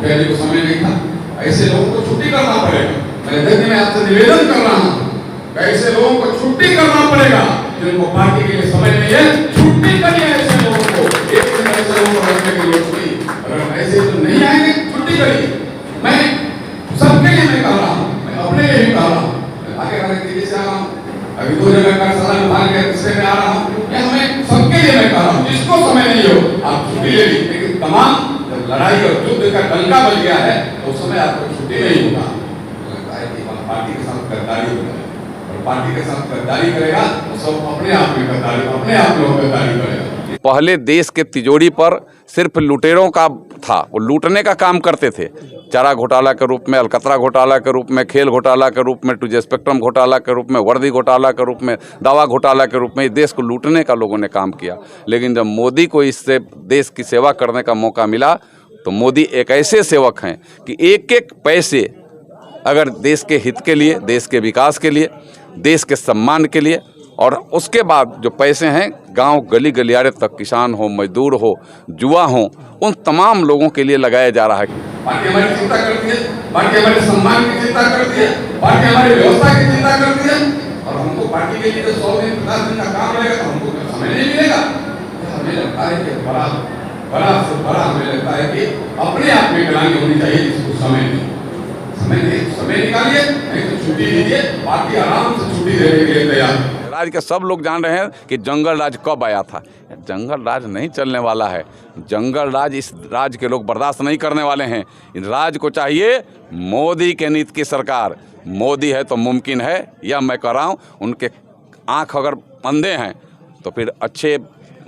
मुखिया को समय नहीं था। ऐसे लोगों को छुट्टी करना पड़ेगा। मैं अध्यक्ष में आपसे निवेदन कर रहा हूँ, ऐसे लोगों को छुट्टी करना पड़ेगा। जिनको पार्टी के लिए समय नहीं है, छुट्टी करिए ऐसे लोगों को। एक दिन ऐसे लोगों को रखने के लिए छुट्टी, अगर ऐसे तो नहीं आएंगे, छुट्टी करिए। मैं सबके लिए मैं कह रहा हूँ, मैं अपने लिए भी कह रहा हूँ। आगे वाले तेजी से आ रहा हूँ, अभी 2 जगह का सलाह विभाग के हिस्से में आ रहा हूँ। या मैं सबके लिए मैं कह रहा हूँ, जिसको समय नहीं हो आप छुट्टी ले लीजिए। लेकिन तमाम जब लड़ाई और युद्ध का डंका बज गया है तो उस समय आपको छुट्टी नहीं होगा। लगता है कि पार्टी के साथ गद्दारी होगा, और पार्टी के साथ गद्दारी करेगा तो सब अपने आप में गद्दारी, अपने आप में गद्दारी करेगा। पहले देश के तिजोरी पर सिर्फ लुटेरों का था, वो लूटने का काम करते थे। चारा घोटाला के रूप में, अलकतरा घोटाला के रूप में, खेल घोटाला के रूप में, टूजे स्पेक्ट्रम घोटाला के रूप में, वर्दी घोटाला के रूप में, दवा घोटाला के रूप में देश को लूटने का लोगों ने काम किया। लेकिन जब मोदी को इससे देश की सेवा करने का मौका मिला तो मोदी एक ऐसे सेवक हैं कि एक एक पैसे अगर देश के हित के लिए, देश के विकास के लिए, देश के सम्मान के लिए, और उसके बाद जो पैसे हैं गांव गली गलियारे तक, किसान हो, मजदूर हो, युवा हो, उन तमाम लोगों के लिए लगाया जा रहा है। पार्टी हमारी चिंता करती है, पार्टी हमारे सम्मान की चिंता करती है, पार्टी हमारी व्यवस्था की चिंता करती है। और हमको पार्टी के लिए 100 दिन 50 दिन का काम रहेगा तो हमको समय नहीं मिलेगा। हमें लगता है कि बड़ा से बड़ा हमें लगता है कि अपने आप में ग्लानि होनी चाहिए जिसको समय निकालिए, नहीं तो छुट्टी लीजिए। पार्टी आराम से छुट्टी देने के लिए तैयार है। राज्य के सब लोग जान रहे हैं कि जंगल राज कब आया था। जंगल राज नहीं चलने वाला है। जंगल राज इस राज्य के लोग बर्दाश्त नहीं करने वाले हैं। इन राज्य को चाहिए मोदी के नीति की सरकार। मोदी है तो मुमकिन है, यह मैं कह रहा हूँ। उनके आँख अगर अंधे हैं तो फिर अच्छे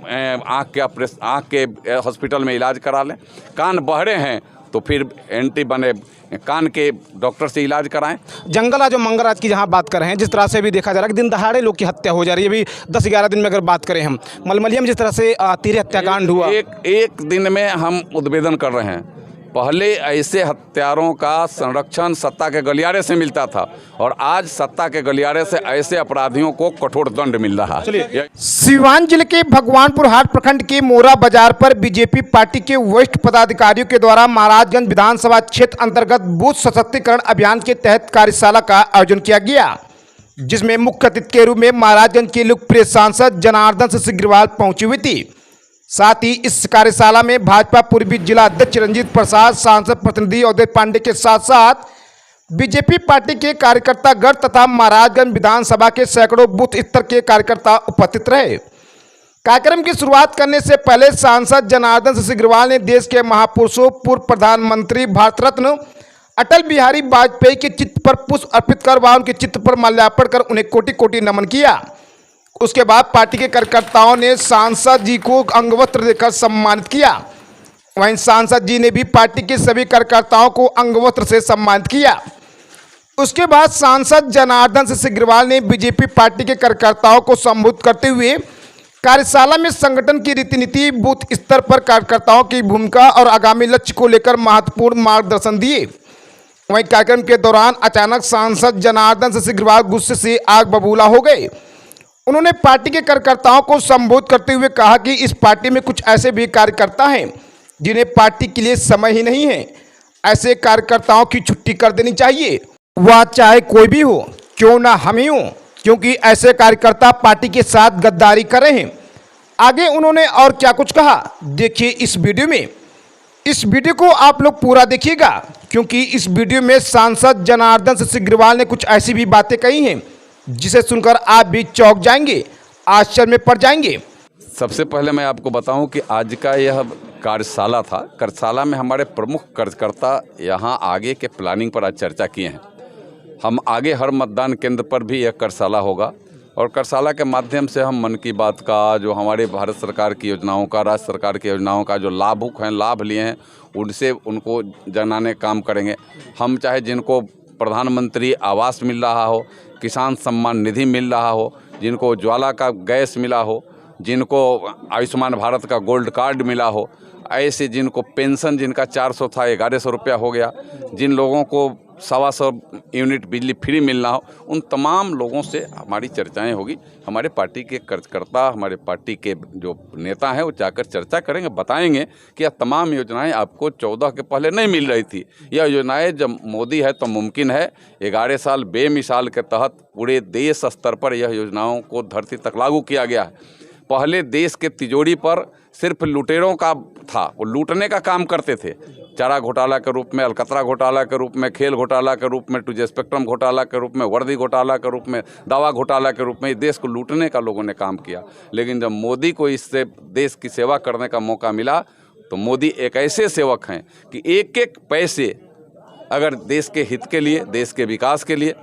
आँख के हॉस्पिटल में इलाज करा लें। कान बहरे हैं तो फिर एंटी बने कान के डॉक्टर से इलाज कराएं। जंगलराज और मंगलराज की जहां बात कर रहे हैं, जिस तरह से भी देखा जा रहा है कि दिन दहाड़े लोग की हत्या हो जा रही है। अभी 10-11 दिन में अगर बात करें हम, मलमलिया में जिस तरह से तीर हत्याकांड हुआ, एक दिन में हम उद्भेदन कर रहे हैं। पहले ऐसे हत्यारों का संरक्षण सत्ता के गलियारे से मिलता था, और आज सत्ता के गलियारे से ऐसे अपराधियों को कठोर दंड मिल रहा है। सिवान जिले के भगवानपुर हाट प्रखंड के मोरा बाजार पर बीजेपी पार्टी के वरिष्ठ पदाधिकारियों के द्वारा महाराजगंज विधानसभा क्षेत्र अंतर्गत बूथ सशक्तिकरण अभियान के तहत कार्यशाला का आयोजन किया गया, जिसमें मुख्य अतिथि के रूप में महाराजगंज के लोकप्रिय सांसद जनार्दन सिग्रीवाल पहुंची हुई थी। साथ ही इस कार्यशाला में भाजपा पूर्वी जिला अध्यक्ष रंजीत प्रसाद, सांसद प्रतिनिधि अवधेश पांडे के साथ साथ बीजेपी पार्टी के कार्यकर्ता गण तथा महाराजगंज विधानसभा के सैकड़ों बूथ स्तर के कार्यकर्ता उपस्थित रहे। कार्यक्रम की शुरुआत करने से पहले सांसद जनार्दन सिग्रीवाल ने देश के महापुरुषों, पूर्व प्रधानमंत्री भारत रत्न अटल बिहारी वाजपेयी के चित्र पर पुष्प अर्पित कर व उनके चित्र पर माल्यार्पण कर उन्हें कोटि कोटि नमन किया। उसके बाद पार्टी के कार्यकर्ताओं ने सांसद जी को अंगवस्त्र देकर सम्मानित किया। वहीं सांसद जी ने भी पार्टी के सभी कार्यकर्ताओं को अंगवस्त्र से सम्मानित किया। उसके बाद सांसद जनार्दन सिग्रीवाल ने बीजेपी पार्टी के कार्यकर्ताओं को संबोधित करते हुए कार्यशाला में संगठन की रीति नीति, बूथ स्तर पर कार्यकर्ताओं की भूमिका और आगामी लक्ष्य को लेकर महत्वपूर्ण मार्गदर्शन दिए। वहीं कार्यक्रम के दौरान अचानक सांसद जनार्दन सिग्रीवाल गुस्से से आग बबूला हो गए। उन्होंने पार्टी के कार्यकर्ताओं को संबोधित करते हुए कहा कि इस पार्टी में कुछ ऐसे भी कार्यकर्ता हैं जिन्हें पार्टी के लिए समय ही नहीं है। ऐसे कार्यकर्ताओं की छुट्टी कर देनी चाहिए, वह चाहे कोई भी हो, क्यों ना हम ही हो, क्योंकि ऐसे कार्यकर्ता पार्टी के साथ गद्दारी कर रहे हैं। आगे उन्होंने और क्या कुछ कहा, देखिए इस वीडियो में। इस वीडियो को आप लोग पूरा देखिएगा, क्योंकि इस वीडियो में सांसद जनार्दन सिग्रीवाल ने कुछ ऐसी भी बातें कही हैं जिसे सुनकर आप भी चौंक जाएंगे, आश्चर्य में पड़ जाएंगे। सबसे पहले मैं आपको बताऊं कि आज का यह कार्यशाला था। कार्यशाला में हमारे प्रमुख कार्यकर्ता यहाँ आगे के प्लानिंग पर आज चर्चा किए हैं। हम आगे हर मतदान केंद्र पर भी यह कार्यशाला होगा, और कार्यशाला के माध्यम से हम मन की बात का, जो हमारे भारत सरकार की योजनाओं का, राज्य सरकार की योजनाओं का जो लाभुक हैं, लाभ लिए हैं, उनसे उनको जनाने काम करेंगे। हम चाहे जिनको प्रधानमंत्री आवास मिल रहा हो, किसान सम्मान निधि मिल रहा हो, जिनको ज्वाला का गैस मिला हो, जिनको आयुष्मान भारत का गोल्ड कार्ड मिला हो, ऐसे जिनको पेंशन जिनका 400 था 1100 रुपया हो गया, जिन लोगों को 125 यूनिट बिजली फ्री मिलना हो, उन तमाम लोगों से हमारी चर्चाएं होगी। हमारे पार्टी के कार्यकर्ता, हमारे पार्टी के जो नेता हैं वो जाकर चर्चा करेंगे, बताएंगे कि यह तमाम योजनाएं आपको 14 के पहले नहीं मिल रही थी। यह योजनाएं जब मोदी है तो मुमकिन है। 11 साल बेमिसाल के तहत पूरे देश स्तर पर यह योजनाओं को धरती तक लागू किया गया है। पहले देश के तिजोरी पर सिर्फ लुटेरों का था, वो लूटने का काम करते थे। चारा घोटाला के रूप में, अलकतरा घोटाला के रूप में, खेल घोटाला के रूप में, 2G स्पेक्ट्रम घोटाला के रूप में, वर्दी घोटाला के रूप में, दवा घोटाला के रूप में देश को लूटने का लोगों ने काम किया। लेकिन जब मोदी को इससे देश की सेवा करने का मौका मिला तो मोदी एक ऐसे सेवक हैं कि एक एक पैसे अगर देश के हित के लिए, देश के विकास के लिए,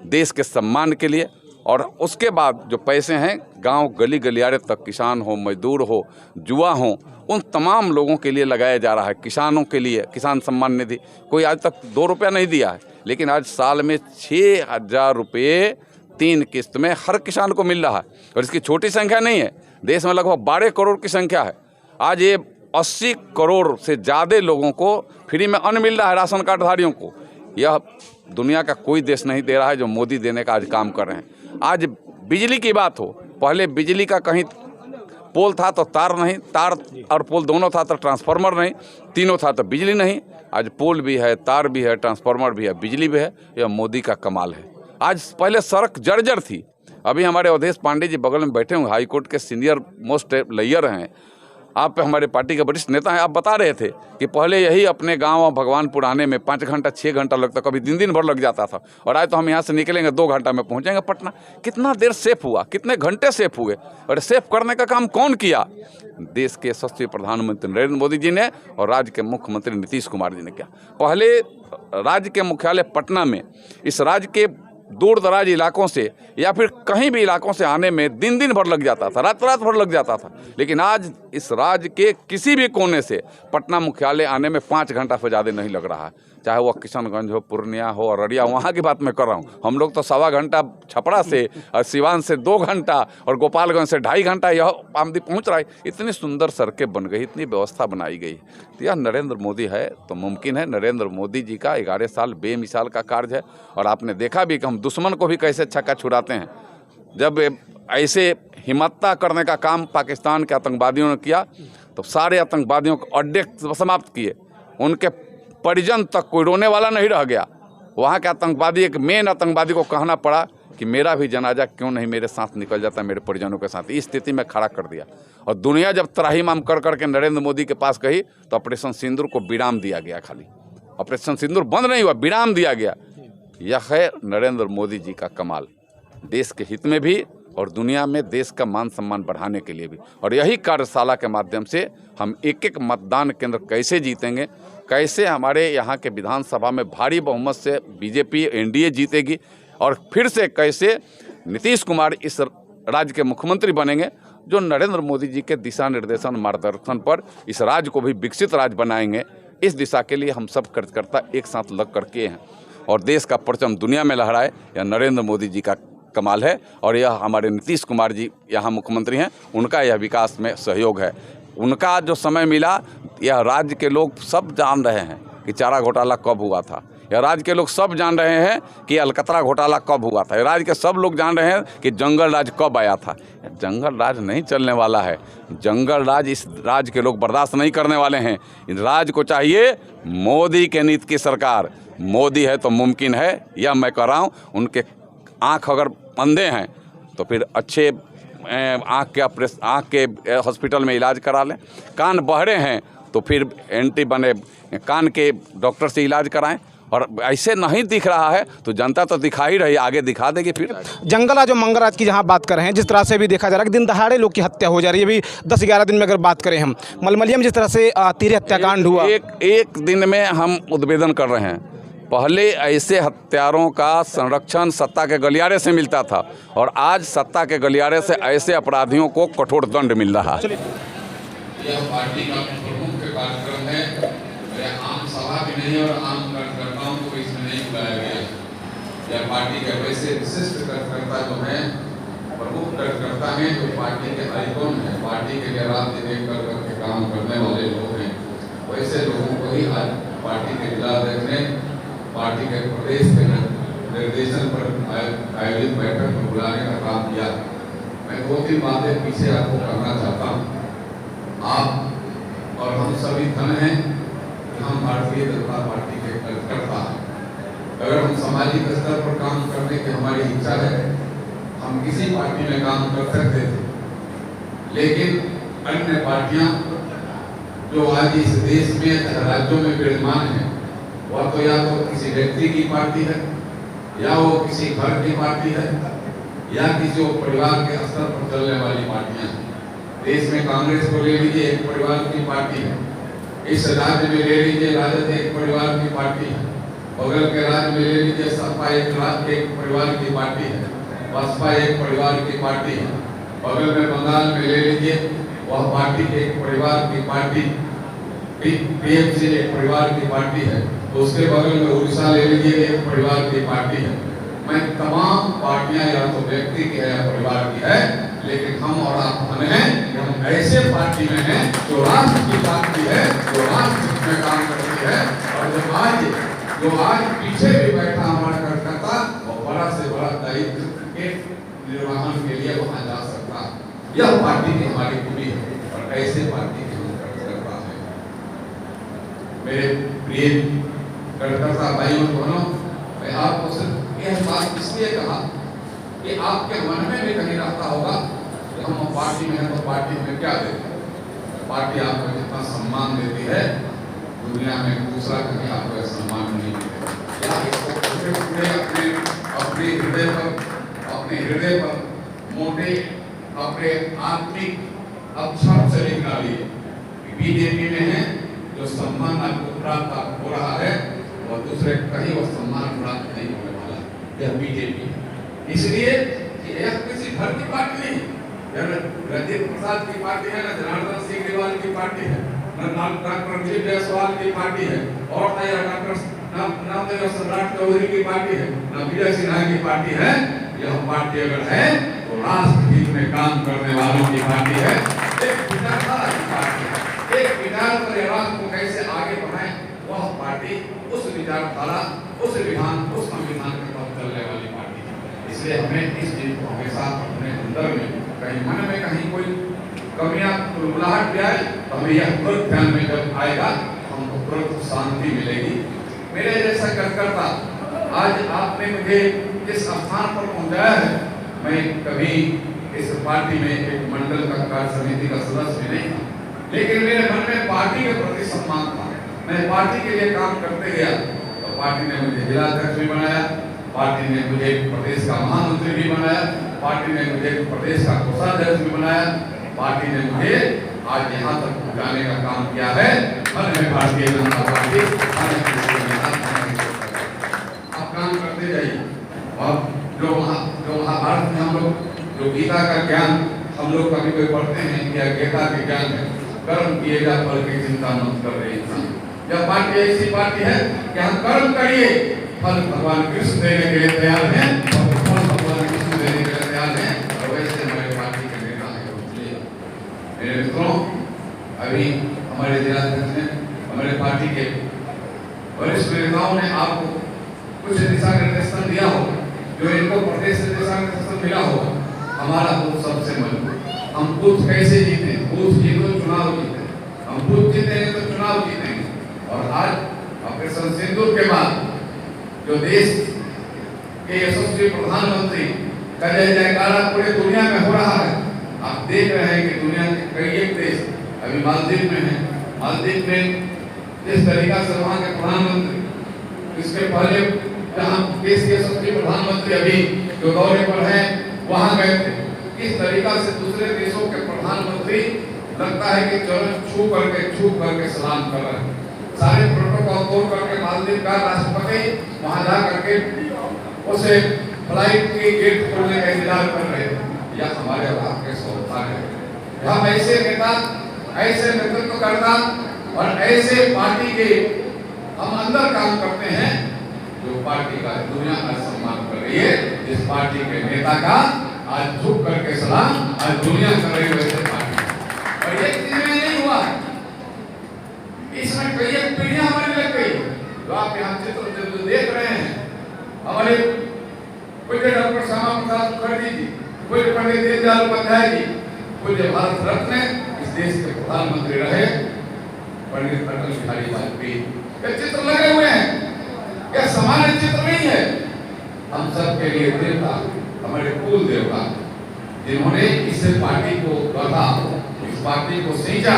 देश के सम्मान के लिए, और उसके बाद जो पैसे हैं गांव गली गलियारे तक, किसान हो, मजदूर हो, युवा हो, उन तमाम लोगों के लिए लगाया जा रहा है। किसानों के लिए किसान सम्मान निधि कोई आज तक 2 रुपया नहीं दिया है, लेकिन आज साल में 6,000 रुपये 3 किस्त में हर किसान को मिल रहा है। और इसकी छोटी संख्या नहीं है, देश में लगभग 12 करोड़ की संख्या है। आज ये 80 करोड़ से ज़्यादा लोगों को फ्री में अन्न मिल रहा है, राशन कार्डधारियों को। यह दुनिया का कोई देश नहीं दे रहा है जो मोदी देने का आज काम कर रहे हैं। आज बिजली की बात हो, पहले बिजली का कहीं पोल था तो तार नहीं, तार और पोल दोनों था तो ट्रांसफार्मर नहीं, तीनों था तो बिजली नहीं। आज पोल भी है, तार भी है, ट्रांसफार्मर भी है, बिजली भी है। यह मोदी का कमाल है। आज पहले सड़क जर्जर थी, अभी हमारे अवधेश पांडे जी बगल में बैठे हुए, हाई कोर्ट के सीनियर मोस्ट लॉयर हैं, आप हमारे पार्टी के वरिष्ठ नेता हैं। आप बता रहे थे कि पहले यही अपने गांव भगवानपुर आने में 5 घंटा 6 घंटा लगता, कभी दिन भर लग जाता था, और आज तो हम यहां से निकलेंगे 2 घंटा में पहुंचेंगे पटना। कितना देर सेफ हुआ, कितने घंटे सेफ हुए, और सेफ करने का काम कौन किया? देश के यशस्वी प्रधानमंत्री नरेंद्र मोदी जी ने और राज्य के मुख्यमंत्री नीतीश कुमार जी ने किया। पहले राज्य के मुख्यालय पटना में इस राज्य के दूर दराज इलाकों से या फिर कहीं भी इलाकों से आने में दिन भर लग जाता था, रात भर लग जाता था। लेकिन आज इस राज्य के किसी भी कोने से पटना मुख्यालय आने में 5 घंटा से ज़्यादा नहीं लग रहा है। चाहे वह किशनगंज हो, पूर्णिया हो, अररिया, वहाँ की बात मैं कर रहा हूँ। हम लोग तो 1.25 घंटा छपरा से और सिवान से 2 घंटा और गोपालगंज से 2.5 घंटा यह आमदी पहुँच रहा है। इतनी सुंदर सड़कें बन गई, इतनी व्यवस्था बनाई गई। तो यह नरेंद्र मोदी है तो मुमकिन है। नरेंद्र मोदी जी का 11 साल बेमिसाल का कार्य है। और आपने देखा भी कि हम दुश्मन को भी कैसे छक्का छुड़ाते हैं। जब ऐसे हिम्मतता करने का काम पाकिस्तान के आतंकवादियों ने किया तो सारे आतंकवादियों को अड्डे समाप्त किए, उनके परिजन तक कोई रोने वाला नहीं रह गया। वहाँ के आतंकवादी, एक मेन आतंकवादी को कहना पड़ा कि मेरा भी जनाजा क्यों नहीं मेरे साथ निकल जाता, मेरे परिजनों के साथ। इस स्थिति में खड़ा कर दिया। और दुनिया जब त्राहिमाम कर करके नरेंद्र मोदी के पास गई तो ऑपरेशन सिंदूर को विराम दिया गया। खाली ऑपरेशन सिंदूर बंद नहीं हुआ, विराम दिया गया। यह है नरेंद्र मोदी जी का कमाल, देश के हित में भी और दुनिया में देश का मान सम्मान बढ़ाने के लिए भी। और यही कार्यशाला के माध्यम से हम एक एक मतदान केंद्र कैसे जीतेंगे, कैसे हमारे यहाँ के विधानसभा में भारी बहुमत से बीजेपी एनडीए जीतेगी, और फिर से कैसे नीतीश कुमार इस राज्य के मुख्यमंत्री बनेंगे जो नरेंद्र मोदी जी के दिशा निर्देशन मार्गदर्शन पर इस राज्य को भी विकसित राज्य बनाएंगे। इस दिशा के लिए हम सब कार्यकर्ता एक साथ लग करके हैं और देश का परचम दुनिया में लहराए। यह नरेंद्र मोदी जी का कमाल है। और यह हमारे नीतीश कुमार जी यहाँ मुख्यमंत्री हैं, उनका यह विकास में सहयोग है। उनका जो समय मिला, यह राज्य के लोग सब जान रहे हैं कि चारा घोटाला कब हुआ था। यह राज्य के लोग सब जान रहे हैं कि अलकतरा घोटाला कब हुआ था। राज्य के सब लोग जान रहे हैं कि जंगल राज कब आया था। जंगल राज नहीं चलने वाला है। जंगल राज इस राज्य के लोग बर्दाश्त नहीं करने वाले हैं। इस राज्य को चाहिए मोदी के नीति की सरकार। मोदी है तो मुमकिन है, यह मैं कह रहा हूँ। उनके आँख अगर अंधे हैं तो फिर अच्छे आँख के हॉस्पिटल में इलाज करा लें। कान बहरे हैं तो फिर एंटी बने कान के डॉक्टर से इलाज कराएं। और ऐसे नहीं दिख रहा है तो जनता तो दिखा ही रही, आगे दिखा देगी। फिर जंगलराज और मंगलराज की जहां बात कर रहे हैं, जिस तरह से भी देखा जा रहा है कि दिन दहाड़े लोग की हत्या हो जा रही है। अभी 10-11 दिन में अगर बात करें हम, मलमलिया में जिस तरह से 13 हत्याकांड हुआ, एक दिन में हम उद्भेदन कर रहे हैं। पहले ऐसे हत्यारों का संरक्षण सत्ता के गलियारे से मिलता था और आज सत्ता के गलियारे से ऐसे अपराधियों को कठोर दंड मिल रहा है। यह पार्टी का प्रमुख कार्यक्रम है। यह आम सभा भी नहीं और आम कार्यकर्ताओं को इसमें नहीं बुलाया गया। यह पार्टी के वैसे विशिष्ट कार्यकर्ता जो हैं, प्रमुख कार्यकर्ता हैं, जो पार्टी के आइकॉन हैं, पार्टी के लिए रात दिन एक करके काम करने वाले लोग हैं, वैसे लोगों को ही आज पार्टी के जिला अध्यक्ष ने पार्टी के प्रदेश के निर्देशन पर आयोजित बैठक में बुलाने का काम किया। मैं 2-3 बातें पीछे आपको करना चाहता हूँ। आप और हम सभी धन हैं कि हम भारतीय जनता पार्टी के कार्यकर्ता हैं। अगर हम सामाजिक स्तर पर काम करने की हमारी इच्छा है, हम किसी पार्टी में काम कर सकते थे, लेकिन अन्य पार्टियां जो आज इस देश में राज्यों में विद्यमान है, वह तो या तो किसी व्यक्ति की पार्टी है, या वो किसी घर की पार्टी है, या किसी परिवार के स्तर पर चलने वाली पार्टियां हैं। देश में कांग्रेस को ले लीजिए, एक परिवार की पार्टी है। इस राज्य में ले लीजिए, राजद एक परिवार की पार्टी है। बगल के राज्य में ले लीजिए, सपा एक परिवार की पार्टी है। बसपा एक परिवार की पार्टी है। बगल में बंगाल में ले लीजिए, वह पार्टी एक परिवार की पार्टी, टीएमसी एक परिवार की पार्टी है। तो उसके बगल में उड़ीसा ले लीजिए, एक परिवार की पार्टी है। मैं तमाम पार्टियां या तो व्यक्ति की है या परिवार की है, लेकिन हम और आप धन हैं कि हम ऐसे पार्टी में हैं जो राष्ट्र की पार्टी है, जो राष्ट्र में काम करती है। और जो आज पीछे भी बैठा हमारा कार्यकर्ता, वो बड़ा से बड़ा दायित्व के निर्वहन के लिए वहां जा सकता है। यह पार्टी की हमारी खूबी है और ऐसे पार्टी के हम कार्यकर्ता हैं। मेरे प्रिय कार्यकर्ता भाइयों बहनों, मैं आपको सिर्फ यह बात इसलिए कहा कि आपके मन में भी कहीं रहता होगा कि हम पार्टी में हैं तो पार्टी में क्या देते हैं। पार्टी आपको जितना सम्मान देती है, दुनिया में दूसरा कहीं आपको सम्मान नहीं देता। या इसको अपने हृदय पर मोटे अपने आत्मिक अक्षर से निकालिए। बीजेपी में है जो सम्मान आपको प्राप्त हो रहा है, और दूसरे कहीं वो सम्मान प्राप्त नहीं होने वाला। यह बीजेपी है। इसलिए यह किसी घर की पार्टी नहीं, राजेंद्र प्रसाद की पार्टी है, न जनार्दन सिंह ग्रेवाल की पार्टी है, न डॉक्टर दिलीप जायसवाल की पार्टी है, और डॉक्टर नामदेव सम्राट चौधरी की पार्टी है, न विजय सिन्हा की पार्टी है। यह पार्टी अगर है तो राष्ट्र हित में काम करने वालों की पार्टी है। एक विचारधारा की पार्टी है। एक विचार पर राष्ट्र को कैसे आगे बढ़ाएं, वह पार्टी उस विचारधारा, उस विधान, उस संविधान के पर चलने वाली पार्टी है। इसलिए हमें इस चीज को हमेशा अपने अंदर में कहीं मन में कहीं कोई कमियां बुलबुलाहट भी आए तो हमें यह तुरंत ध्यान में जब आएगा, हमको तुरंत शांति मिलेगी। मेरे जैसा कार्यकर्ता आज आपने मुझे इस स्थान पर पहुंचाया है। मैं कभी इस पार्टी में एक मंडल का कार्य समिति का सदस्य भी नहीं था, लेकिन मेरे मन में पार्टी के प्रति सम्मान था। मैं पार्टी के लिए काम करते गया तो पार्टी ने मुझे जिलाध्यक्ष भी बनाया, पार्टी ने मुझे प्रदेश का महामंत्री भी बनाया, पार्टी ने मुझे प्रदेश का कोषाध्यक्ष भी बनाया, पार्टी ने मुझे आज यहाँ तक पहुँचाने का काम किया है। भारतीय जनता पार्टी आप काम करते जाइए। और जो महाभारत में हम लोग जो गीता का ज्ञान हम लोग कभी कोई पढ़ते हैं कि गीता के ज्ञान है, कर्म किएगा फल की चिंता मत कर रहे इंसान। यह पार्टी ऐसी पार्टी है कि हम कर्म करिए, फल भगवान कृष्ण देने के लिए तैयार हैं, और फल भगवान कृष्ण देने के लिए तैयार हैं। और वैसे हमारे पार्टी के नेता हैं। मेरे मित्रों, अभी हमारे जिलाध्यक्ष ने, हमारे पार्टी के वरिष्ठ नेताओं ने आपको कुछ दिशा निर्देशन दिया होगा, जो इनको प्रदेश से दिशा निर्देशन मिला होगा। हमारा बूथ सबसे मजबूत, हम बूथ कैसे जीते, बूथ जीतो चुनाव जीते, हम बूथ जीतेंगे तो चुनाव जीतेंगे। और आज ऑपरेशन सिंदूर के बाद जो देश के यशस्वी प्रधानमंत्री का जय जयकारा पूरी दुनिया में हो रहा है। आप देख रहे हैं कि दुनिया के कई एक देश अभी मालदीव में है। मालदीव में जिस तरीका से वहाँ के प्रधानमंत्री, इसके पहले जहाँ देश के यशस्वी प्रधानमंत्री अभी जो दौरे पर हैं वहाँ गए थे, किस तरीका से दूसरे देशों के प्रधानमंत्री लगता है कि चरण छू करके सलाम कर रहे हैं। सारे प्रोटोकॉल तोड़ करके मालदीव का राष्ट्रपति वहां जा करके उसे फ्लाइट के गेट खोलने का इंतजार कर रहे थे। यह हमारे आपके सौभाग्य है। हम ऐसे नेता, ऐसे नेतृत्व करता और ऐसे पार्टी के हम अंदर काम करते हैं जो पार्टी का दुनिया का सम्मान कर रही है। जिस पार्टी के नेता का आज झुक करके सलाम आज दुनिया कर रही है, वैसे पार्टी। और एक दिन में नहीं हुआ, इसमें कई पीढ़ियां हमारी लग गई। जो आप यहाँ चित्र देख पंडित दीनदयाल उपाध्याय जी पूज्य भारत रत्न इस देश के प्रधानमंत्री रहे पंडित अटल बिहारी वाजपेयी, ये चित्र लगे हुए हैं, यह सामान्य चित्र नहीं है। हम सब के लिए देवता, हमारे कुल देवता, जिन्होंने इस पार्टी को गढ़ा, इस पार्टी को सींचा,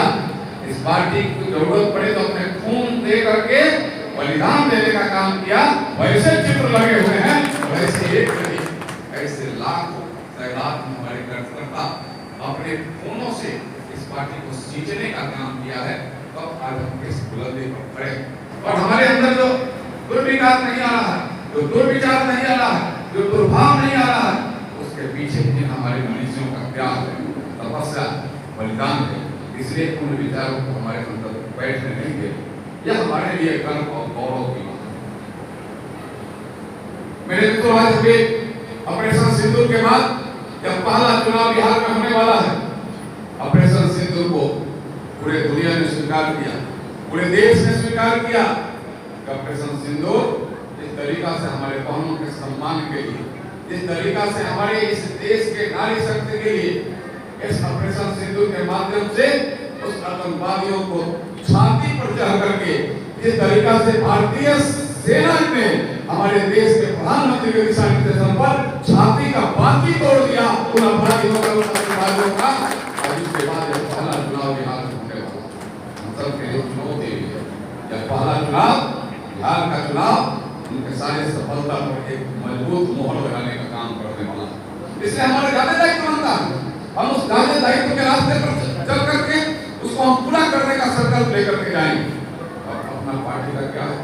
इस पार्टी को जरूरत पड़े तो अपने खून दे करके बलिदान देने का काम किया, वैसे चित्र लगे हुए हैं। वैसे एक नहीं, ऐसे लाखों तादाद हमारे कार्यकर्ता अपने खूनों से इस पार्टी को सींचने का काम किया है। तब आज हम इस बुलंदी पर खड़े, और हमारे अंदर जो दुर्विचार नहीं आ रहा है, जो दुर्विचार नहीं आ रहा है, जो दुर्भाव नहीं आ रहा है, उसके पीछे भी हमारे मनुष्यों का त्याग है, तपस्या, बलिदान है। इसलिए उन विचारों को हमारे अंदर बैठने नहीं दे, यह हमारे लिए गर्व और गौरव की बात है। मेरे मित्रों, आज अभी ऑपरेशन सिंदूर के बाद जब पहला चुनाव बिहार में होने वाला है, ऑपरेशन सिंदूर को पूरे दुनिया ने स्वीकार किया, पूरे देश ने स्वीकार किया। ऑपरेशन सिंदूर इस तरीका से हमारे बहनों के सम्मान के लिए, इस तरीका से हमारे इस देश के नारी शक्ति के लिए, इस ऑपरेशन सिंदूर के माध्यम से उस आतंकवादियों को छाती पर चढ़ करके इस तरीका से भारतीय सेना ने हमारे देश के प्रधानमंत्री के दिशा निर्देशन पर छाती का बाती तोड़ दिया उन अपराधियों का, उन आतंकवादियों का। और इसके बाद जब पहला चुनाव बिहार में होने वाला, हम सब के लिए चुनौती है। जब पहला चुनाव बिहार का चुनाव उनके सारे सफलता पर एक मजबूत मोहर लगाने का काम करने वाला है। इसलिए हमारा ज्यादा दायित्व बनता है, हम उस ज्यादा दायित्व के रास्ते पर चल करके उसको हम पूरा करने का संकल्प लेकर के जाएंगे। और अपना पार्टी का क्या है,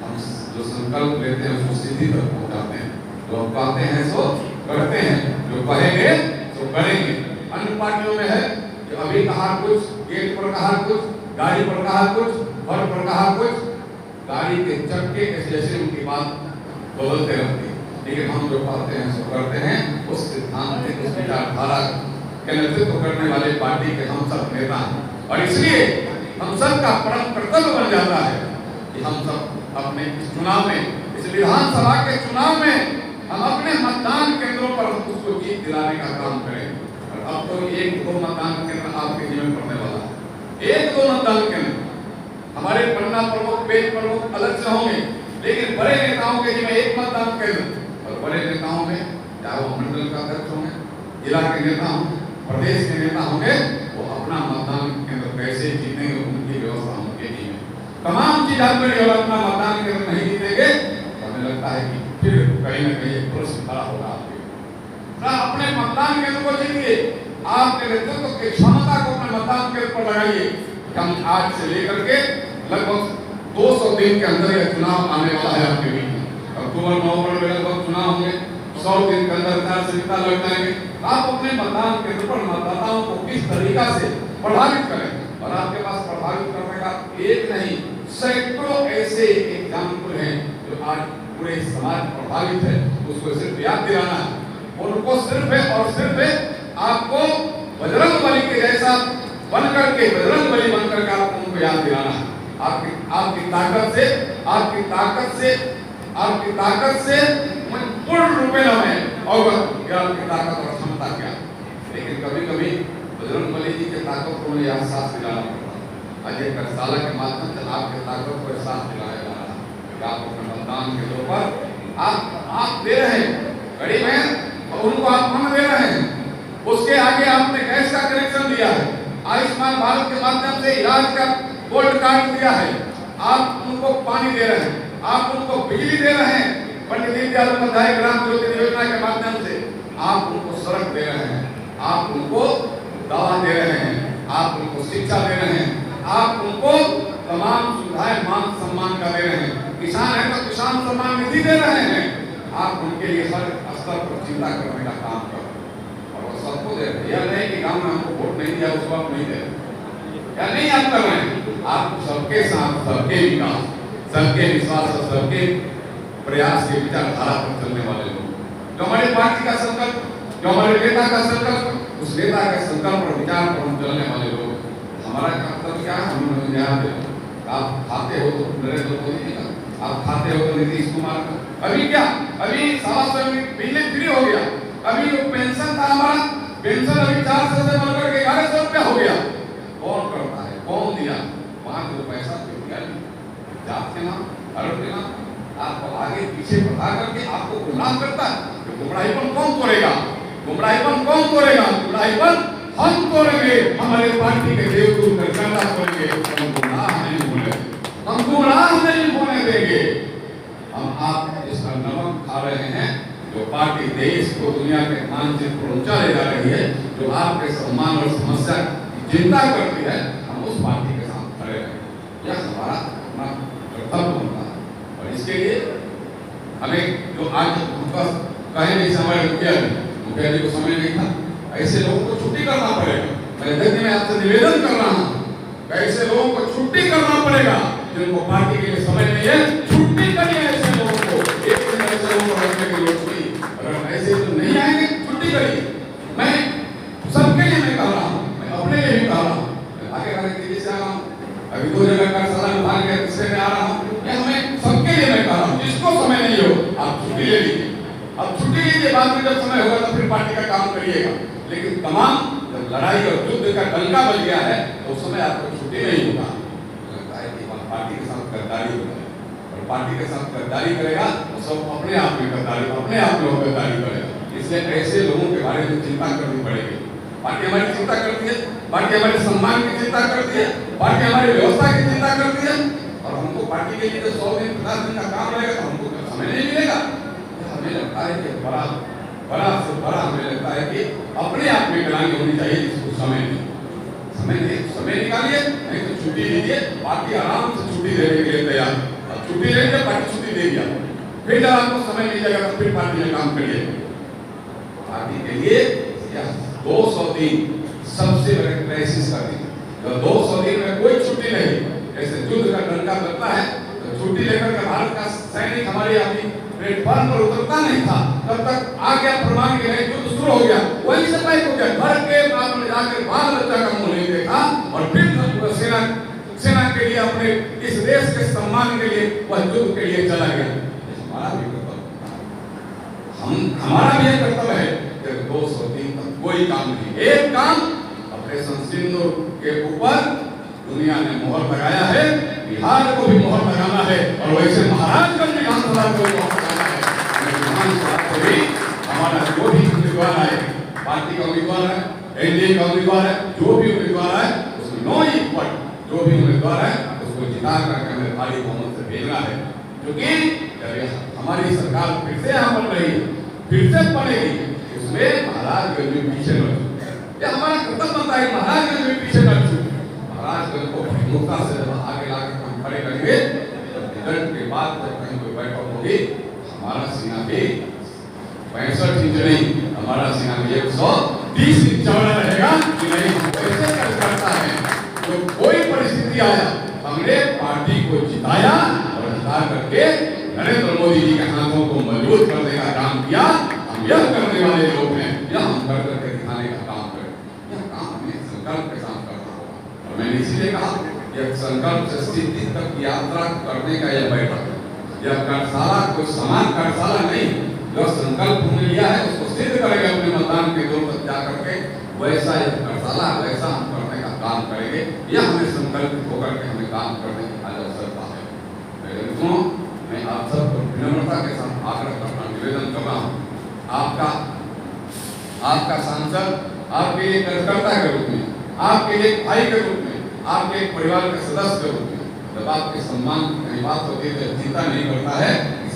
हम जो संकल्प लेते हैं उसको सिद्धि तक पहुंचाते हैं। जो हम कहते हैं सो करते हैं, जो कहेंगे सो करेंगे। अन्य पार्टियों में है जो अभी कहा कुछ, गेट पर कहा कुछ, गाड़ी पर कहा कुछ, घर पर कहा कुछ, गाड़ी के चक्के जैसे उनकी बात बदलते रहते हैं। लेकिन हम जो कहते हैं सो करते हैं, उस सिद्धांत उस विचारधारा के नेतृत्व करने वाले पार्टी के हम सब नेता हैं। और इसलिए हम सब का परम कर्तव्य बन जाता है कि हम सब अपने इस चुनाव में, इस विधानसभा के चुनाव में हम अपने मतदान केंद्रों पर उसको जीत दिलाने का काम करें। और अब तो 1-2 मतदान केंद्र आपके जीवन पड़ने वाला है, 1-2 मतदान केंद्र। हमारे पन्ना प्रमुख, पेज प्रमुख अलग से होंगे, लेकिन बड़े नेताओं के जिम्मे 1 मतदान केंद्र। और बड़े नेताओं में चाहे वो मंडल का अध्यक्ष होंगे, जिला के नेता होंगे, प्रदेश के नेता होंगे, वो अपना मतदान केंद्र कैसे जीतेंगे, उनकी व्यवस्था उनके लिए तमाम चीज आपके और अपना मतदान केंद्र नहीं जीतेंगे, हमें लगता है कि फिर कहीं न कहीं प्रश्न खड़ा होगा आपके। अपने मतदान केंद्र को जीतिए, आपके नेतृत्व की क्षमता को अपने मतदान केंद्र पर लगाइए। हम आज से लेकर के लगभग 200 दिन के अंदर यह चुनाव आने वाला है आपके बीच में। अक्टूबर-नवंबर में लगभग चुनाव होंगे, 100 दिन के अंदर 4 सीटें लड़ जाएंगे। आप अपने मतदान केंद्र पर मतदाताओं को किस तरीका से प्रभावित करें, और आपके पास प्रभावित करने का एक नहीं सैकड़ों ऐसे एग्जाम्पल हैं जो आज पूरे समाज प्रभावित है। उसको सिर्फ याद दिलाना है, उनको सिर्फ और सिर्फ आपको बजरंग बली के जैसा बनकर के, बजरंग बली बनकर के आपको उनको याद दिलाना है। आपकी ताकत से, आपकी ताकत से, आपकी ताकत से पूर्ण रूप में अवगत आपकी ताकत और क्षमता क्या। लेकिन कभी-कभी बजरंग बली जी के ताकत को मुझे एहसास दिलाना पड़ता है। आज एक कार्यशाला के माध्यम से आपके ताकत को एहसास दिलाया जा रहा है कि आप अपने मतदान के तौर पर आप दे रहे हैं, गरीब हैं और उनको आप मन दे रहे हैं। उसके आगे आपने गैस का कनेक्शन दिया है, आयुष्मान भारत के माध्यम से इलाज का गोल्ड कार्ड दिया है, आप उनको पानी दे रहे हैं, आप उनको बिजली दे रहे हैं, पंडित दीनदयाल उपाध्याय ग्राम ज्योति योजना के माध्यम से आप उनको सड़क दे रहे हैं, आप उनको दवा दे रहे हैं, आप उनको शिक्षा दे रहे हैं, आप उनको तमाम सुविधाएं मान सम्मान का दे रहे हैं। किसान है तो किसान सम्मान निधि दे रहे हैं, आप उनके लिए हर स्तर पर चिंता करने का काम कर रहे हैं। और वो सबको दे रहे हैं, यह नहीं कि गाँव में हमको वोट नहीं दिया उसको आप नहीं दे रहे, या नहीं आप कर रहे हैं। आप सबके साथ, सबके विकास, सबके विश्वास और सबके प्रयास के विचारधारा पर चलने वाले लोग, जो हमारे पार्टी का संकल्प, जो हमारे नेता का संकल्प, उस नेता के संकल्प और विचार पर हम चलने वाले लोग, हमारा कर्तव्य क्या है, हम उन्हें ध्यान दें। आप खाते हो तो नरेंद्र मोदी जी का, आप खाते हो तो नीतीश कुमार का। अभी क्या, अभी 1.25 बिजली फ्री हो गया, अभी जो पेंशन था हमारा, पेंशन अभी 400 से बढ़कर के 1100 रुपया हो गया। कौन करता है, कौन दिया? 5 पैसा दिया जात के नाम, धर्म के नाम, आपको आगे पीछे बढ़ा करके आपको गुमराह करता है। तो गुमराहीपन कौन तोड़ेगा? गुमराहीपन कौन तोड़ेगा? गुमराहीपन हम तोड़ेंगे, हमारे पार्टी के देवदूत करना तोड़ेंगे। हम गुमराह नहीं होने, हम गुमराह नहीं होने देंगे। हम आप इसका नमक खा रहे हैं, जो पार्टी देश को दुनिया के मानचित्र पर ऊंचा ले जा रही है, जो आपके सम्मान और समस्या की चिंता करती है, हम उस पार्टी के साथ खड़े हैं। यह हमारा अपना कर्तव्य बनता है। और इसके लिए हमें जो आज कहे नहीं, हमारे मुखिया जी को समय नहीं था, ऐसे लोगों को छुट्टी करना पड़ेगा। मैं अध्यक्ष में आपसे निवेदन कर रहा हूँ, ऐसे लोगों को छुट्टी करना पड़ेगा जिनको पार्टी के लिए समय नहीं है। छुट्टी करिए ऐसे लोगों को, एक दिन ऐसे लोगों को रखने की जरूरत नहीं। अगर ऐसे तो नहीं आएंगे, छुट्टी करिए। मैं सबके लिए मैं कह रहा हूँ, मैं अपने लिए भी कह रहा हूँ। आगे तेजी से आ रहा हूँ, अभी 2 जगह का साला विभाग के हिस्से में आ रहा हूँ। मैं हमें सबके लिए मैं कह रहा हूँ, जिसको समय नहीं हो आप छुट्टी ले लीजिए। अब छुट्टी लीजिए, बाद में जब समय होगा तो फिर पार्टी का काम करिएगा। लेकिन तमाम जब लड़ाई और युद्ध का डंका बज गया है तो उस समय आपको छुट्टी नहीं होगा। लगता है कि पार्टी के साथ गद्दारी होगा, और पार्टी के साथ गद्दारी करेगा तो सब अपने आप में गद्दारी, अपने आप में गद्दारी करेगा। इसलिए ऐसे लोगों के बारे में चिंता करनी पड़ेगी। पार्टी हमारी चिंता करती है, पार्टी हमारे सम्मान की चिंता करती है, पार्टी हमारी व्यवस्था की चिंता करती है। और हमको पार्टी के लिए 100 दिन 50 दिन का काम रहेगा तो हमको समय नहीं मिलेगा। हमें लगता है कि बड़ा से बड़ा हमें लगता है कि अपने आप में कलांगी होनी चाहिए, जिसको समय निकालिए, नहीं तो छुट्टी लीजिए। पार्टी आराम से छुट्टी देने के लिए तैयार। अब छुट्टी लेंगे, पार्टी छुट्टी दे दिया, फिर जब आपको समय मिल जाएगा तो फिर पार्टी में काम करिए। पार्टी के लिए 200 दिन सबसे बड़े क्राइसिस का दिन। जब 200 दिन में कोई छुट्टी नहीं, जैसे युद्ध का डंका बजता है तो छुट्टी लेकर के भारत का सैनिक हमारे अपनी प्लेटफॉर्म पर उतरता नहीं था, तब तक आ गया प्रमाण के लिए युद्ध शुरू हो गया, वहीं से पैक हो गया। घर के बाद में जाकर बाल बच्चा का मुंह नहीं देखा, और फिर सेना के लिए, अपने इस देश के सम्मान के लिए वह युद्ध के लिए चला गया। हमारा भी कर्तव्य, हमारा भी कर्तव्य है कि 200 दिन तक कोई काम नहीं। एक काम ऑपरेशन सिंदूर के ऊपर दुनिया ने मोहर लगाया है, बिहार को भी मोहर लगाना है, और वैसे महाराजगंज विधानसभा को लगाना है। विधानसभा को भी हमारा जो भी उम्मीदवार है, पार्टी का उम्मीदवार है, एनडीए का उम्मीदवार है, जो भी उम्मीदवार है उसमें नो इक्वल, जो भी उम्मीदवार है उसको जिता करके हमें भारी बहुमत से भेजना है। क्योंकि हमारी सरकार फिर से यहाँ बन रही है, फिर से बनेगी, उसमें महाराजगंज में पीछे न छूटे। यह हमारा कर्तव्य बनता है, महाराजगंज में पीछे न छूटे। महाराजगंज को मुक्ता से आगे लाकर हम खड़े करेंगे, रिजल्ट के बाद जब कहीं कोई बैठक होगी, हमारा सीना भी 65 इंच नहीं, हमारा सीना भी 130 इंच चौड़ा रहेगा कि नहीं। ऐसे करता है, तो कोई परिस्थिति आया, हमने पार्टी को जिताया, और जिता करके नरेंद्र मोदी जी के हाथों को मजबूत करने का काम किया। हम यह करने वाले लोग हैं, यह हम कर करके दिखाने का काम करें। यह काम हमें संकल्प के साथ करना होगा, और मैंने इसीलिए कहा यह संकल्प से सिद्धि तक यात्रा करने का यह बैठक है। यह कार्यशाला कोई समान कार्यशाला नहीं, जो संकल्प हमने लिया है उसको सिद्ध करेंगे अपने मतदान के दौर तक जाकर के, वैसा यह कार्यशाला, वैसा हम करने का काम करेंगे। यह हमें संकल्पित होकर के हमें काम करने की आवश्यकता है। मैं आप सबको विनम्रता के साथ आग्रह करना, निवेदन कर रहा हूँ, आपका सांसद आपके एक कार्यकर्ता के रूप में, आपके एक भाई के रूप में, आपके एक परिवार के सदस्य के रूप में, जब आपके सम्मान की बात होती है तो चिंता नहीं करता है कि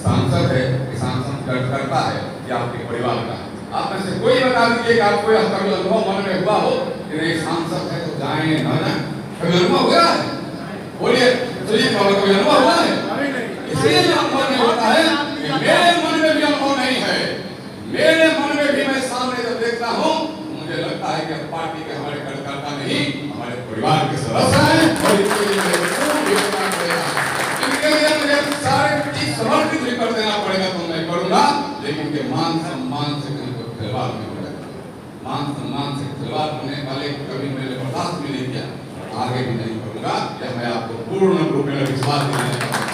सांसद है, कि सांसद कार्यकर्ता है, या आपके परिवार का। आप में से कोई बता दीजिए कि आपको कभी अनुभव मन में हुआ हो कि नहीं सांसद है तो जाए ना जाए, कभी अनुभव हुआ है? बोलिए, कभी अनुभव हुआ है? इसलिए अनुभव नहीं होता है, मेरे मन में भी अनुभव नहीं है। मेरे मन में भी मैं सामने जब देखता हूँ, मुझे लगता है कि पार्टी के हमारे कार्यकर्ता नहीं, हमारे परिवार के सदस्य हैं, और इनके लिए मुझे सारे चीज समर्पित भी कर देना पड़ेगा तो मैं करूंगा, लेकिन के मान सम्मान से खिलवाड़ नहीं हो जाएगा। मान सम्मान से खिलवाड़ होने वाले कभी मैंने बर्दाश्त भी नहीं किया, आगे भी नहीं करूंगा। यह मैं आपको पूर्ण रूप में विश्वास दिलाना चाहता हूं।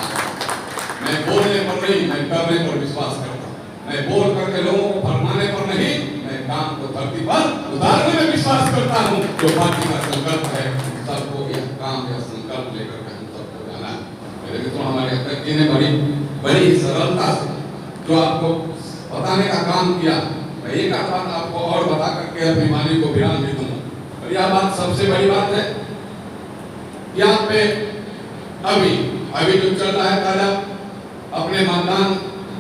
मैं बोलने पर नहीं, मैं करने पर विश्वास करता हूं। मैं बोल करके लोगों को फरमाने पर नहीं, मैं काम को धरती पर उतारने में विश्वास करता हूँ। जो पार्टी का संकल्प है, सबको यह काम या संकल्प लेकर के हम सबको जाना है। मेरे मित्रों, हमारे अध्यक्ष जी ने बड़ी सरलता से जो आपको बताने का काम किया, मैं एक बात आपको और बता करके अपनी वाणी को विराम दे दूंगा। और यह बात सबसे बड़ी बात है, यहाँ पे अभी जो चल रहा है ताजा, अपने मतदान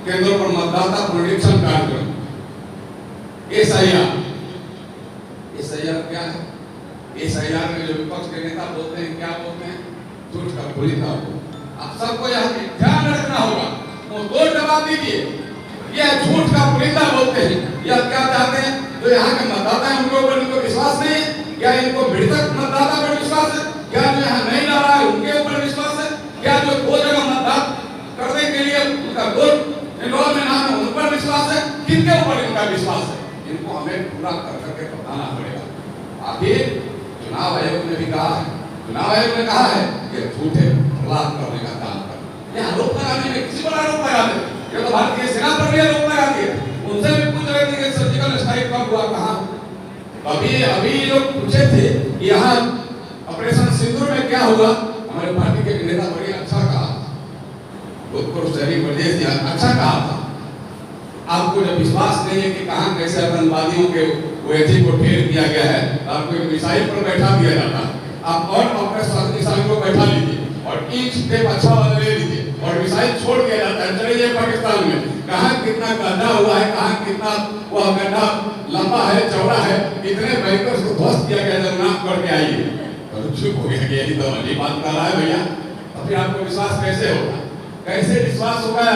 केंद्रों पर मतदाता पुनरीक्षण कार्यक्रम, SIR क्या है? SIR में जो विपक्ष के नेता बोलते हैं, क्या बोलते हैं? झूठ का पुलिंदा। आप सबको यहाँ ध्यान रखना होगा, वो दो जवाब दीजिए। यह झूठ का पुलिंदा बोलते हैं, यह क्या चाहते हैं? जो यहाँ के मतदाता हैं उनके ऊपर इनको विश्वास नहीं है क्या? इनको भिड़तक मतदाता पर विश्वास है क्या? जो यहाँ नहीं ला रहा है उनके ऊपर विश्वास है क्या? जो दो जगह मतदान करने के लिए उनका गोल एनरोल में नाम है उन पर विश्वास है? किनके ऊपर इनका विश्वास है? इनको हमें पूरा कर करके बताना पड़ेगा। आखिर चुनाव आयोग ने भी कहा है, चुनाव आयोग ने कहा है कि झूठे प्रलाप करने का काम कर। यह आरोप लगाने में किसी पर आरोप लगा दे, ये तो भारतीय सेना पर भी आरोप लगाती है। उनसे भी पूछ रहे थे कि सर्जिकल स्ट्राइक कब हुआ, कहाँ? अभी लोग पूछे थे यहाँ ऑपरेशन सिंदूर में क्या हुआ। हमारे पार्टी के नेता बड़ी अच्छा कहा, भूतपूर्व शहरी प्रदेश अच्छा कहा था। आपको जब विश्वास नहीं है कि कहां कैसे आतंकवादियों के वेजी को ढेर किया गया है, आपको एक मिसाइल पर बैठा दिया जाता है। आप और अपने साथ मिसाइल को बैठा लीजिए और ईंट टेप अच्छा वाला ले लीजिए और मिसाइल छोड़ दिया जाता है। चले जाइए पाकिस्तान में, कहां कितना गड्ढा हुआ है, कहां कितना वह गड्ढा लंबा है, चौड़ा है, कितने बैंकर्स को ध्वस्त किया गया, जब नाम करके आइए तो चुप हो गया कि यही तो वाली बात कर रहा है भैया। तो फिर आपको विश्वास कैसे होगा? कैसे विश्वास होगा?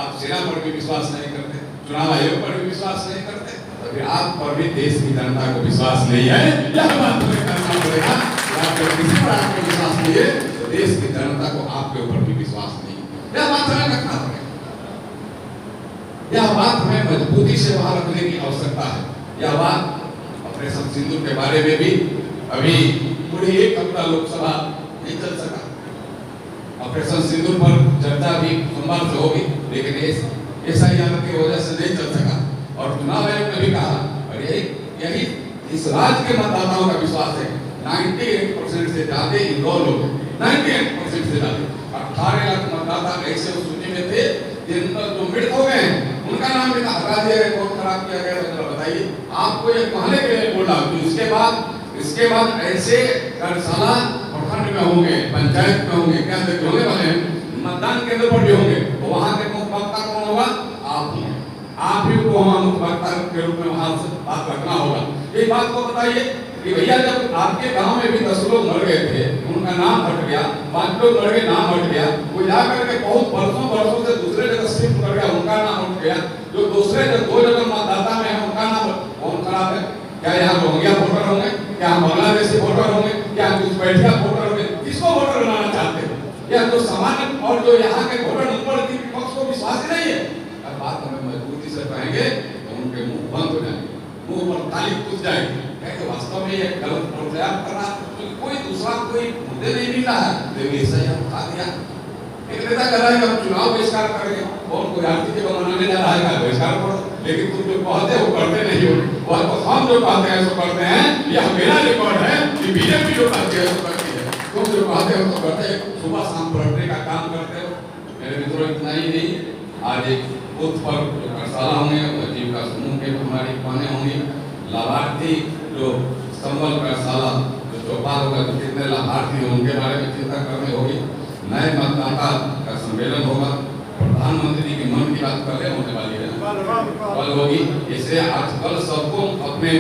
आप सेना पर भी विश्वास नहीं करते, चुनाव आयोग पर भी विश्वास नहीं करते, तो फिर आप पर भी देश की जनता को विश्वास नहीं है। यह बात हमें करना पड़ेगा। आपको किसी पर आपको विश्वास नहीं है तो देश की जनता को आपके ऊपर भी विश्वास नहीं है। यह बात हमें रखना पड़ेगा। यह बात हमें मजबूती से वहां रखने की आवश्यकता है। यह बात ऑपरेशन सिंदूर के बारे में भी अभी पूरी एक हफ्ता लोकसभा नहीं चल सका। ऑपरेशन सिंदूर पर चर्चा भी सोमवार से होगी, लेकिन SIR की वजह से नहीं चल सका। और चुनाव आयोग ने भी कहा, और यही इस राज्य के मतदाताओं का विश्वास है, 98% से ज्यादा इनरोल हो गए, 98% से ज्यादा। 18 लाख मतदाता ऐसे उस सूची में थे जिनका जो मृत हो गए उनका नाम भी हटा दिया गया, बहुत खराब किया गया। तो बताइए, आपको ये कहने के लिए बोला कि इसके बाद ऐसे कार्यशाला प्रखंड में होंगे, पंचायत में होंगे, क्या होने वाले हैं, मतदान केंद्र पर भी होंगे, तो वहां के मुख्य वक्ता कौन होगा? आप ही को वहां मुख्य वक्ता के रूप में वहां से बात रखना होगा। ये बात को बताइए कि भैया जब आपके गांव में भी 10 लोग मर गए थे, उनका नाम हट गया, 5 लोग मर गए, नाम हट गया, वो जाकर के बहुत वर्षों से दूसरे जगह शिफ्ट कर गया, उनका नाम हट गया, जो दूसरे दो जगह मतदाता में है उनका नाम कौन खराब है? क्या यहाँ रोहिंग्या वोटर होंगे? क्या बांग्लादेशी वोटर होंगे? क्या कुछ बैठिया वोटर होंगे? किसको वोटर बनाना चाहते हैं? या जो सामान्य और जो यहाँ के वोटर उन पर विपक्ष को विश्वास ही नहीं है। अब बात हमें मजबूती से कहेंगे तो उनके मुंह बंद हो जाएंगे, मुंह पर ताली कुछ जाएगी। कि वास्तव में ये गलत प्रचार करना, तो कोई दूसरा कोई मुद्दे नहीं मिला है, लेकिन ऐसा ही उठा दिया। एक नेता कह रहा है कि हम चुनाव बहिष्कार करेंगे, और कोई आरती को मनाने जा रहा है बहिष्कार करो, लेकिन तुम जो कहते हो करते नहीं हो। वह तो हम जो कहते हैं सो करते हैं। यह मेरा रिकॉर्ड है कि बीजेपी जो कहती है सो करती है, तुम जो कहते हो तो करते हो। सुबह शाम पढ़ने का काम करते हो। मेरे मित्रों, इतना ही नहीं, आज एक बूथ पर जो कार्यशाला होंगे, जीविका समूह के हमारी दुकानें होंगी, लाभार्थी जो संबल कार्यशाला जो चौपाल होगा, जो कितने लाभार्थी हैं उनके बारे में चिंता करनी होगी। नए मतदाता का सम्मेलन होगा, प्रधानमंत्री की मन की बात कल होने वाली है, कल होगी। इससे आज कल सबको अपने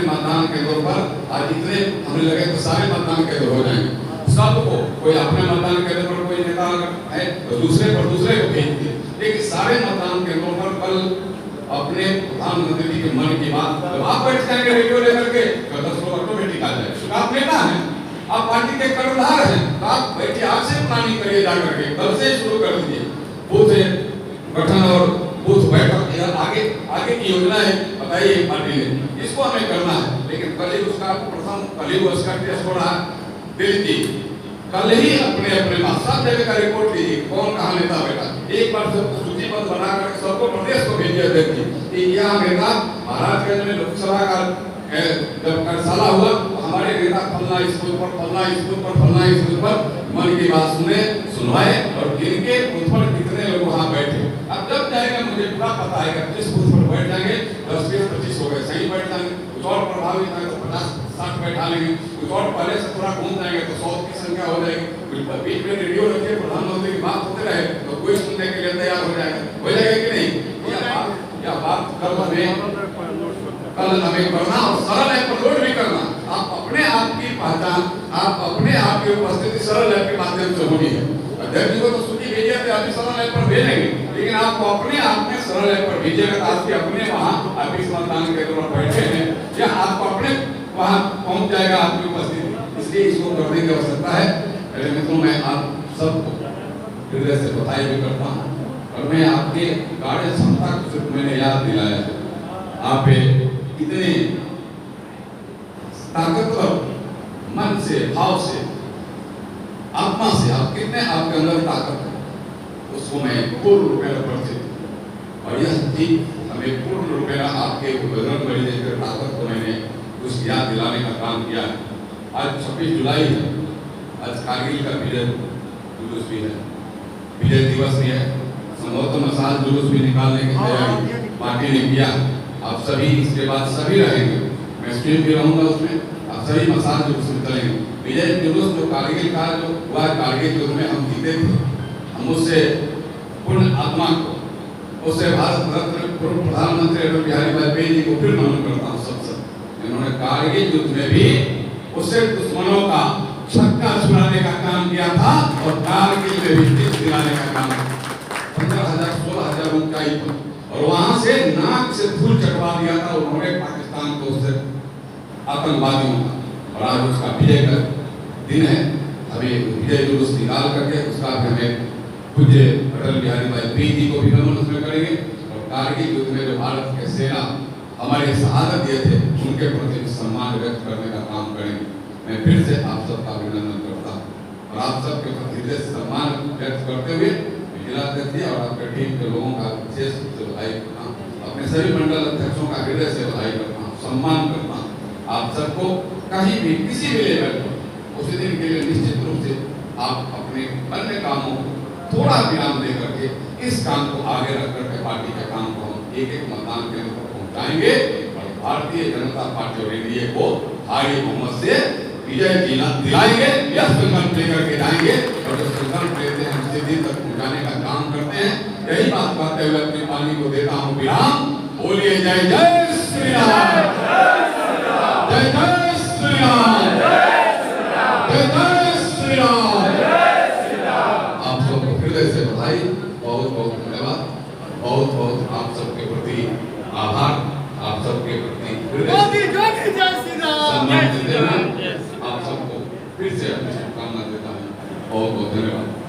मतदान केंद्रों पर, आज इतने हमें लगे तो सारे मतदान केंद्र हो जाएंगे सबको। कोई अपने मतदान केंद्र पर कोई नेता है तो दूसरे को भेज दिए, लेकिन सारे मतदान केंद्रों पर कल अपने प्रधानमंत्री के मन की बात जब आप बैठ जाएंगे रेडियो लेकर के, तो 10 लोग ऑटोमेटिक आ जाएंगे। आप नेता हैं, आप पार्टी के कर्णधार हैं, तो आप बैठिए, आज से प्लानिंग करिए, जाकर के कल से शुरू कर दीजिए बूथ गठन और बूथ बैठक। आगे की योजना है, बताइए पार्टी ने, इसको हमें करना है। लेकिन कल ही उसका प्रथम कल ही वो उसका टेस्ट हो रहा है, दिल्ली कल ही अपने अपने पास सब जगह का रिपोर्ट लीजिए, कौन कहाँ नेता बैठा। एक बार सबको सूचीबद्ध बनाकर सबको प्रदेश को भेजिए अध्यक्ष कि यह नेता महाराजगंज में लोकसभा का जब कार्यशाला हुआ तो हमारे नेता फलना स्कूल पर फलना स्कूल पर फलना स्कूल पर मन की बात सुने सुनवाए और गिनके बूथ पर कितने लोग वहाँ बैठे। अब जब जाएगा मुझे पूरा पता है कि 25 बूथ पर बैठ जाएंगे, 10 20 25 हो गए, सही बैठ जाएंगे। कुछ और प्रभावित है तो 50 60 बैठा लेंगे, कुछ और पहले से थोड़ा घूम जाएंगे तो 100 की संख्या हो जाएगी। बीच में रेडियो रखिए, प्रधानमंत्री की बात होते रहे तो कोई सुनने के लिए तैयार हो जाएगा कि नहीं। या बात कल हमें करना और सरल ऐप पर लोड भी करना। आप अपने आप की पहचान, आप अपने आप की उपस्थिति सरल ऐप के माध्यम से होनी है। अध्यक्ष जी को तो सूची भेजिए थे, अभी सरल ऐप पर भेजेंगे, लेकिन आपको अपने आप में सरल ऐप पर भेजिएगा। आपके अपने वहाँ ऑफिस मतदान केंद्र पर बैठे हैं या आपको अपने वहाँ पहुँच जाएगा आपकी उपस्थिति, इसलिए इसको करने की आवश्यकता है। मेरे मित्रों, मैं आप सबको हृदय से बधाई भी करता हूँ और मैं आपके कार्य क्षमता को सिर्फ मैंने याद दिलाया है। आप इतने ताकतवर मन से, भाव से, आत्मा से, आप कितने आपके अंदर ताकत है उसको मैं पूर्ण रूप में परिचित और यह चीज हमें पूर्ण रूप में आपके बजरंग बली देकर ताकत को मैंने कुछ याद दिलाने का काम किया है। आज 26 जुलाई है, आज कारगिल का विजय जुलूस भी है, विजय दिवस भी है। संभवतः मसाल जुलूस भी निकालने की तैयारी पार्टी ने किया। आप सभी इसके बाद सभी रहेंगे, मैं स्टेज भी रहूंगा उसमें, आप सभी मसाल जुलूस में चलेंगे। विजय जुलूस जो कारगिल का जो हुआ, कारगिल युद्ध में हम जीते थे, हम उससे पूर्ण आत्मा को, उससे भारत रत्न पूर्व प्रधानमंत्री अटल बिहारी वाजपेयी जी को फिर नमन करता हूँ। सबसे इन्होंने कारगिल युद्ध में भी उससे दुश्मनों का छक्का छुड़ाने का काम किया था और कारगिल में भी जीत दिलाने का काम 15,000 16,000 ऊंचाई पर, और वहां से नाक से धूल चटवा दिया था उन्होंने पाकिस्तान को, उससे आतंकवादियों का। और आज उसका विजय का दिन है, अभी विजय जुलूस निकाल करके उसका भी हमें पूज्य अटल बिहारी वाजपेयी जी को भी नमन उसमें करेंगे और कारगिल युद्ध में जो भारत के सेना हमारे शहादत दिए थे उनके प्रति सम्मान व्यक्त करने का काम करेंगे। मैं फिर से आप सबका अभिनंदन करता हूँ और आप सबके प्रति हृदय से सम्मान व्यक्त करते हुए जिलाध्यक्ष और आपके टीम के लोगों का विशेष रूप से बधाई करता हूँ। अपने सभी मंडल अध्यक्षों का हृदय से बधाई करता हूँ, सम्मान करता हूँ। आप सबको कहीं भी किसी भी लेवल पर उसी दिन के लिए निश्चित रूप से आप अपने अन्य कामों को थोड़ा विराम दे करके इस काम को आगे रख करके पार्टी के काम को हम एक एक मतदान केंद्र पर पहुंचाएंगे और भारतीय जनता पार्टी और एनडीए को भारी बहुमत से विजय दिलाएंगे। यह संकल्प लेकर के जाएंगे और जो संकल्प लेते हैं उसे दिन तक पहुंचाने का काम करते हैं। यही बात कहते हुए अपनी पानी को देता हूँ विराम। बोलिए जय जय श्री राम, जय जय श्री राम, जय जय श्री राम। आप सबको हृदय से बधाई, बहुत बहुत धन्यवाद, बहुत बहुत आप सबके प्रति आभार, आप सबके प्रति सम्मान देते हुए आप सबको फिर से अपनी शुभकामना देता हूँ। बहुत बहुत धन्यवाद।